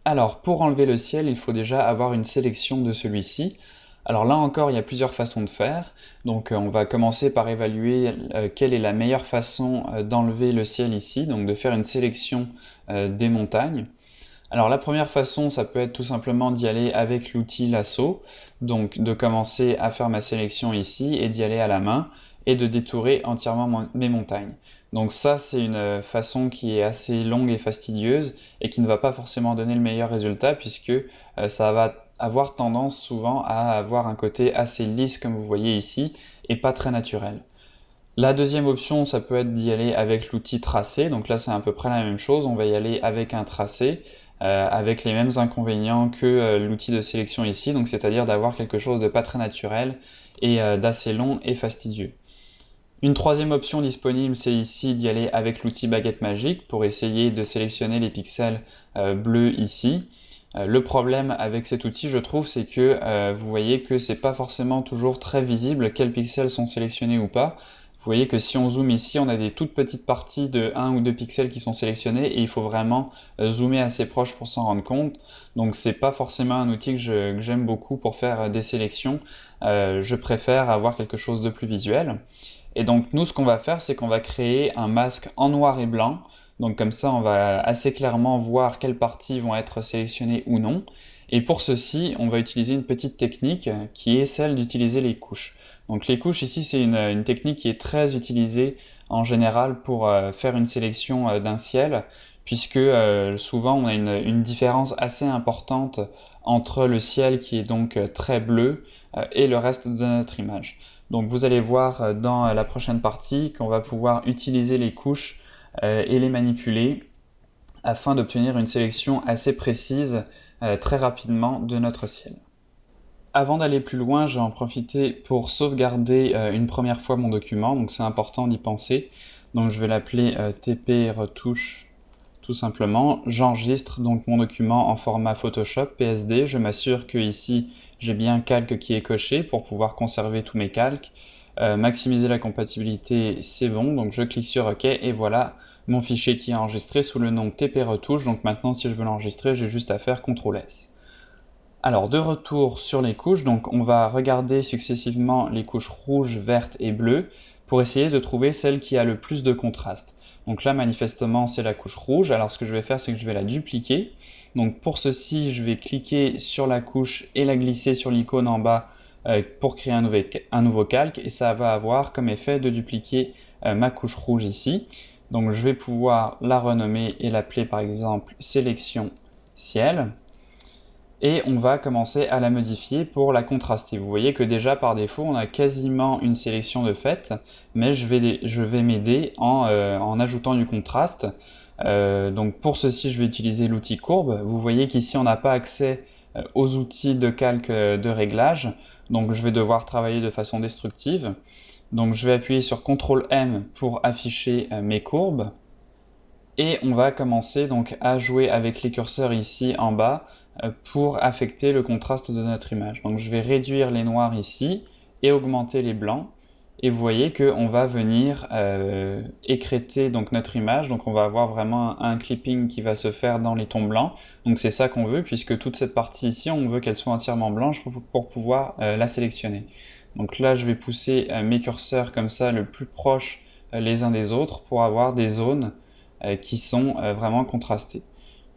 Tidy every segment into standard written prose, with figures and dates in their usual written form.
Alors, pour enlever le ciel, il faut déjà avoir une sélection de celui-ci. Alors là encore, il y a plusieurs façons de faire. Donc on va commencer par évaluer quelle est la meilleure façon d'enlever le ciel ici, donc de faire une sélection des montagnes. Alors la première façon, ça peut être tout simplement d'y aller avec l'outil lasso, donc de commencer à faire ma sélection ici et d'y aller à la main et de détourer entièrement mes montagnes. Donc ça, c'est une façon qui est assez longue et fastidieuse et qui ne va pas forcément donner le meilleur résultat puisque ça va avoir tendance souvent à avoir un côté assez lisse comme vous voyez ici et pas très naturel. La deuxième option, ça peut être d'y aller avec l'outil tracé. Donc là, c'est à peu près la même chose. On va y aller avec un tracé, avec les mêmes inconvénients que l'outil de sélection ici. Donc c'est-à-dire d'avoir quelque chose de pas très naturel et d'assez long et fastidieux. Une troisième option disponible, c'est ici d'y aller avec l'outil baguette magique pour essayer de sélectionner les pixels bleus ici. Le problème avec cet outil, je trouve, c'est que vous voyez que c'est pas forcément toujours très visible quels pixels sont sélectionnés ou pas. Vous voyez que si on zoome ici, on a des toutes petites parties de 1 ou 2 pixels qui sont sélectionnés et il faut vraiment zoomer assez proche pour s'en rendre compte. Donc c'est pas forcément un outil que j'aime beaucoup pour faire des sélections. Je préfère avoir quelque chose de plus visuel. Et donc nous, ce qu'on va faire, c'est qu'on va créer un masque en noir et blanc. Donc comme ça, on va assez clairement voir quelles parties vont être sélectionnées ou non. Et pour ceci, on va utiliser une petite technique qui est celle d'utiliser les couches. Donc les couches ici, c'est une technique qui est très utilisée en général pour faire une sélection d'un ciel, puisque souvent on a une différence assez importante entre le ciel qui est donc très bleu et le reste de notre image. Donc vous allez voir dans la prochaine partie qu'on va pouvoir utiliser les couches et les manipuler afin d'obtenir une sélection assez précise très rapidement de notre ciel. Avant d'aller plus loin, je vais en profiter pour sauvegarder une première fois mon document, donc c'est important d'y penser. Donc je vais l'appeler TP retouche tout simplement. J'enregistre donc mon document en format Photoshop PSD. Je m'assure que ici j'ai bien calque qui est coché pour pouvoir conserver tous mes calques. Maximiser la compatibilité, c'est bon, donc je clique sur OK et voilà mon fichier qui est enregistré sous le nom TP retouche. Donc maintenant, si je veux l'enregistrer, j'ai juste à faire CTRL S. Alors de retour sur les couches, donc on va regarder successivement les couches rouges, vertes et bleues pour essayer de trouver celle qui a le plus de contraste. Donc là manifestement c'est la couche rouge, alors ce que je vais faire c'est que je vais la dupliquer. Donc pour ceci je vais cliquer sur la couche et la glisser sur l'icône en bas pour créer un nouveau calque et ça va avoir comme effet de dupliquer ma couche rouge ici. Donc je vais pouvoir la renommer et l'appeler par exemple sélection ciel. Et on va commencer à la modifier pour la contraster. Vous voyez que déjà par défaut on a quasiment une sélection de fait, mais je vais m'aider en ajoutant du contraste. Donc pour ceci je vais utiliser l'outil courbe. Vous voyez qu'ici on n'a pas accès aux outils de calque de réglage, donc je vais devoir travailler de façon destructive. Donc je vais appuyer sur CTRL M pour afficher mes courbes. Et on va commencer donc à jouer avec les curseurs ici en bas pour affecter le contraste de notre image. Donc je vais réduire les noirs ici et augmenter les blancs. Et vous voyez qu'on va venir écrêter donc notre image. Donc on va avoir vraiment un clipping qui va se faire dans les tons blancs. Donc c'est ça qu'on veut, puisque toute cette partie ici, on veut qu'elle soit entièrement blanche pour pouvoir la sélectionner. Donc là, je vais pousser mes curseurs comme ça le plus proche les uns des autres pour avoir des zones qui sont vraiment contrastées.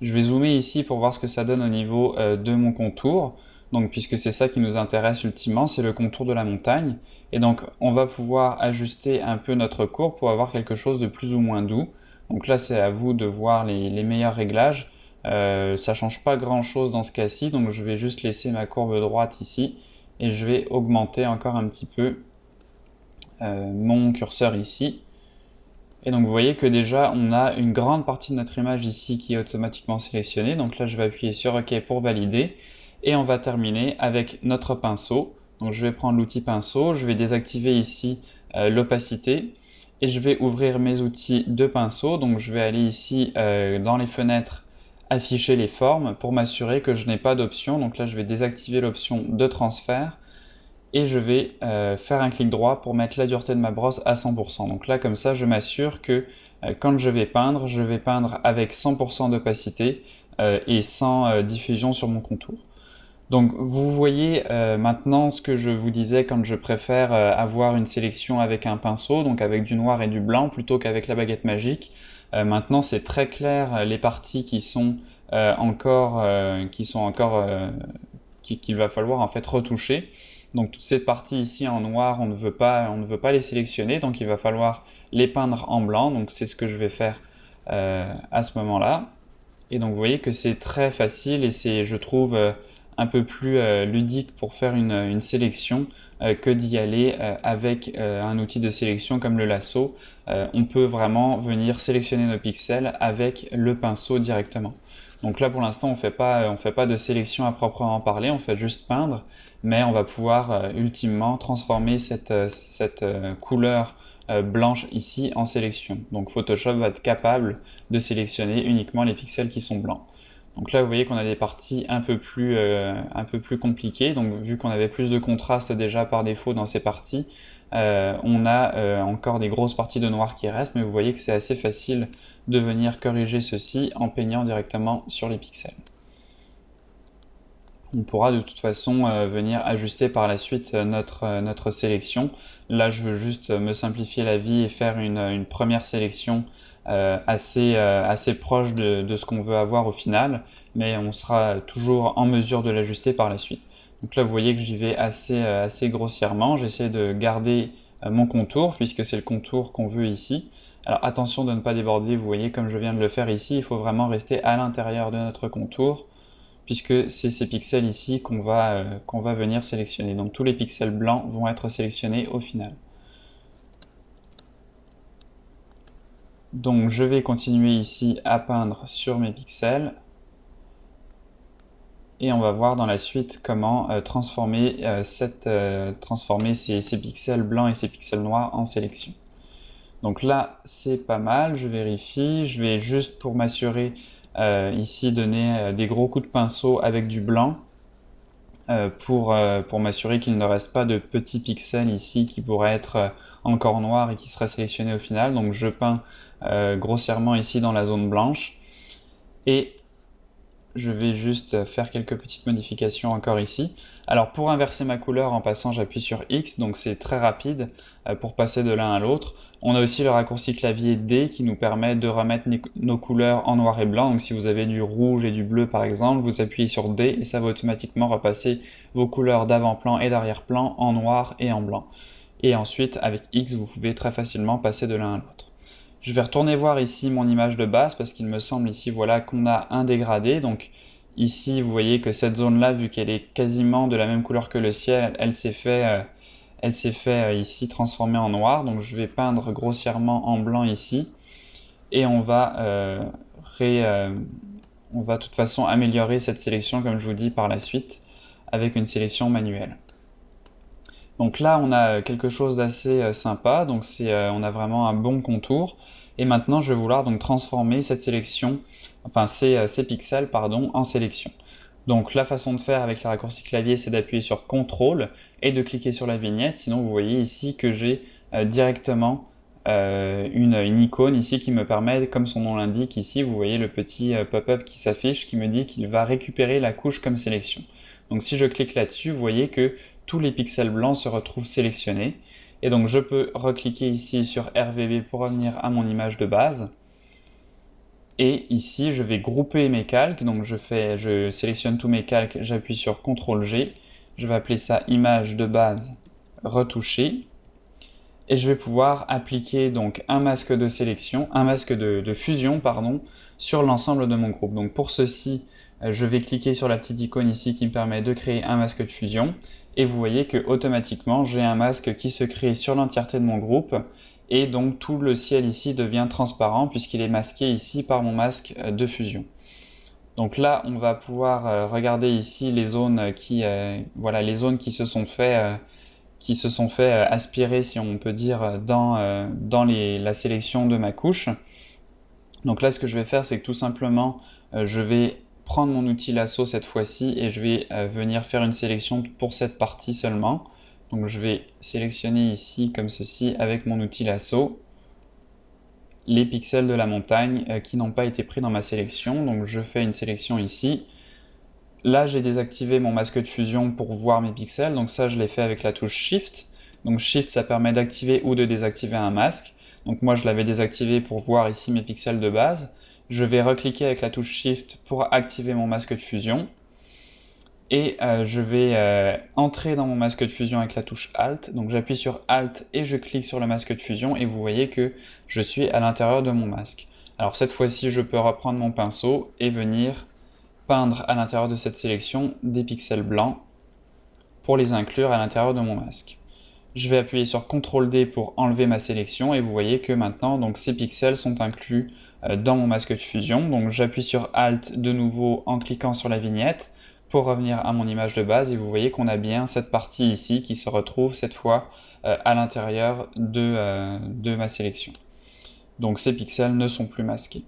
Je vais zoomer ici pour voir ce que ça donne au niveau de mon contour. Donc puisque c'est ça qui nous intéresse ultimement, c'est le contour de la montagne. Et donc on va pouvoir ajuster un peu notre courbe pour avoir quelque chose de plus ou moins doux. Donc là c'est à vous de voir les meilleurs réglages. Ça change pas grand chose dans ce cas-ci, donc je vais juste laisser ma courbe droite ici et je vais augmenter encore un petit peu mon curseur ici. Et donc vous voyez que déjà on a une grande partie de notre image ici qui est automatiquement sélectionnée. Donc là je vais appuyer sur OK pour valider. Et on va terminer avec notre pinceau. Donc je vais prendre l'outil pinceau, je vais désactiver ici l'opacité. Et je vais ouvrir mes outils de pinceau. Donc je vais aller ici dans les fenêtres afficher les formes pour m'assurer que je n'ai pas d'option. Donc là je vais désactiver l'option de transfert et je vais faire un clic droit pour mettre la dureté de ma brosse à 100%. Donc là, comme ça, je m'assure que quand je vais peindre avec 100% d'opacité et sans diffusion sur mon contour. Donc vous voyez maintenant ce que je vous disais quand je préfère avoir une sélection avec un pinceau, donc avec du noir et du blanc plutôt qu'avec la baguette magique. Maintenant c'est très clair les parties qui sont encore qu'il va falloir en fait retoucher. Donc toutes ces parties ici en noir, on ne veut pas les sélectionner, donc il va falloir les peindre en blanc. Donc c'est ce que je vais faire à ce moment-là. Et donc vous voyez que c'est très facile et c'est, je trouve, un peu plus ludique pour faire une sélection que d'y aller avec un outil de sélection comme le lasso. On peut vraiment venir sélectionner nos pixels avec le pinceau directement. Donc là pour l'instant on fait pas de sélection à proprement parler, on fait juste peindre, mais on va pouvoir ultimement transformer cette couleur blanche ici en sélection. Donc Photoshop va être capable de sélectionner uniquement les pixels qui sont blancs. Donc là vous voyez qu'on a des parties un peu plus compliquées, donc vu qu'on avait plus de contraste déjà par défaut dans ces parties, on a encore des grosses parties de noir qui restent, mais vous voyez que c'est assez facile de venir corriger ceci en peignant directement sur les pixels. On pourra de toute façon venir ajuster par la suite notre sélection. Là je veux juste me simplifier la vie et faire une première sélection assez proche de ce qu'on veut avoir au final, mais on sera toujours en mesure de l'ajuster par la suite. Donc là vous voyez que j'y vais assez grossièrement, j'essaie de garder mon contour puisque c'est le contour qu'on veut ici. Alors attention de ne pas déborder, vous voyez comme je viens de le faire ici, il faut vraiment rester à l'intérieur de notre contour puisque c'est ces pixels ici qu'on va venir sélectionner. Donc tous les pixels blancs vont être sélectionnés au final. Donc je vais continuer ici à peindre sur mes pixels et on va voir dans la suite comment transformer ces pixels blancs et ces pixels noirs en sélection. Donc là c'est pas mal, je vérifie, je vais juste pour m'assurer ici donner des gros coups de pinceau avec du blanc pour m'assurer qu'il ne reste pas de petits pixels ici qui pourraient être encore noirs et qui seraient sélectionnés au final. Donc je peins grossièrement ici dans la zone blanche et je vais juste faire quelques petites modifications encore ici. Alors pour inverser ma couleur en passant j'appuie sur X, donc c'est très rapide pour passer de l'un à l'autre. On a aussi le raccourci clavier D qui nous permet de remettre nos couleurs en noir et blanc. Donc si vous avez du rouge et du bleu par exemple, vous appuyez sur D et ça va automatiquement repasser vos couleurs d'avant-plan et d'arrière-plan en noir et en blanc. Et ensuite avec X vous pouvez très facilement passer de l'un à l'autre. Je vais retourner voir ici mon image de base parce qu'il me semble ici voilà qu'on a un dégradé. Donc ici vous voyez que cette zone là, vu qu'elle est quasiment de la même couleur que le ciel, elle s'est fait ici transformer en noir. Donc je vais peindre grossièrement en blanc ici et on va de toute façon améliorer cette sélection comme je vous dis par la suite avec une sélection manuelle. Donc là on a quelque chose d'assez sympa, donc on a vraiment un bon contour. Et maintenant je vais vouloir donc transformer cette sélection, enfin ces pixels pardon, en sélection. Donc la façon de faire avec le raccourci clavier c'est d'appuyer sur CTRL et de cliquer sur la vignette, sinon vous voyez ici que j'ai directement une icône ici qui me permet, comme son nom l'indique ici, vous voyez le petit pop-up qui s'affiche qui me dit qu'il va récupérer la couche comme sélection. Donc si je clique là-dessus, vous voyez que tous les pixels blancs se retrouvent sélectionnés. Et donc je peux recliquer ici sur RVB pour revenir à mon image de base. Et ici je vais grouper mes calques, donc je sélectionne tous mes calques, j'appuie sur CTRL G, je vais appeler ça image de base retoucher. Et je vais pouvoir appliquer donc un masque de sélection, un masque de fusion pardon, sur l'ensemble de mon groupe. Donc pour ceci, je vais cliquer sur la petite icône ici qui me permet de créer un masque de fusion. Et vous voyez que automatiquement j'ai un masque qui se crée sur l'entièreté de mon groupe. Et donc tout le ciel ici devient transparent puisqu'il est masqué ici par mon masque de fusion. Donc là on va pouvoir regarder ici les zones les zones qui se sont fait aspirer, si on peut dire, dans la sélection de ma couche. Donc là, ce que je vais faire, c'est que tout simplement, je vais prendre mon outil lasso cette fois-ci et je vais venir faire une sélection pour cette partie seulement. Donc je vais sélectionner ici comme ceci avec mon outil lasso. les pixels de la montagne qui n'ont pas été pris dans ma sélection. Donc je fais une sélection ici. Là, j'ai désactivé mon masque de fusion pour voir mes pixels, donc ça je l'ai fait avec la touche Shift. Donc Shift, ça permet d'activer ou de désactiver un masque. Donc moi je l'avais désactivé pour voir ici mes pixels de base. Je vais recliquer avec la touche Shift pour activer mon masque de fusion. Et je vais entrer dans mon masque de fusion avec la touche Alt. Donc j'appuie sur Alt et je clique sur le masque de fusion et vous voyez que je suis à l'intérieur de mon masque. Alors cette fois-ci, je peux reprendre mon pinceau et venir peindre à l'intérieur de cette sélection des pixels blancs pour les inclure à l'intérieur de mon masque. Je vais appuyer sur CTRL D pour enlever ma sélection et vous voyez que maintenant donc, ces pixels sont inclus dans mon masque de fusion. Donc j'appuie sur Alt de nouveau en cliquant sur la vignette pour revenir à mon image de base et vous voyez qu'on a bien cette partie ici qui se retrouve cette fois à l'intérieur de ma sélection. Donc ces pixels ne sont plus masqués.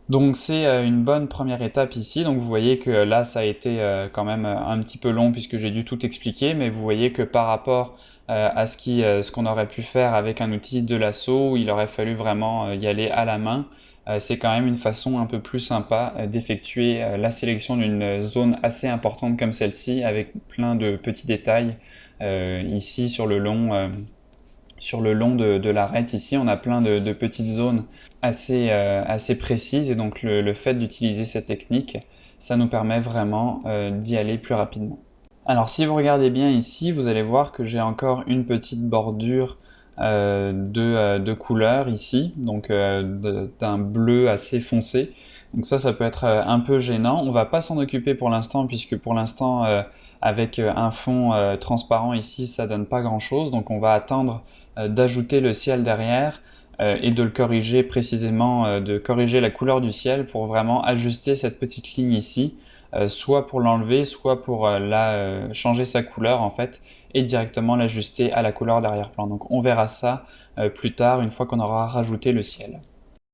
Donc c'est une bonne première étape ici, donc vous voyez que là ça a été quand même un petit peu long puisque j'ai dû tout expliquer, mais vous voyez que par rapport à ce qu'on aurait pu faire avec un outil de lasso, où il aurait fallu vraiment y aller à la main, c'est quand même une façon un peu plus sympa d'effectuer la sélection d'une zone assez importante comme celle-ci, avec plein de petits détails ici sur le long de l'arête. Ici on a plein de petites zones assez précises et donc le fait d'utiliser cette technique, ça nous permet vraiment d'y aller plus rapidement. Alors si vous regardez bien ici, vous allez voir que j'ai encore une petite bordure de couleur ici, donc d'un bleu assez foncé. Donc ça peut être un peu gênant. On va pas s'en occuper pour l'instant puisque pour l'instant avec un fond transparent ici, ça donne pas grand chose. Donc on va attendre d'ajouter le ciel derrière et de le corriger précisément, de corriger la couleur du ciel pour vraiment ajuster cette petite ligne ici, soit pour l'enlever, soit pour changer sa couleur en fait, et directement l'ajuster à la couleur d'arrière-plan. Donc on verra ça plus tard, une fois qu'on aura rajouté le ciel.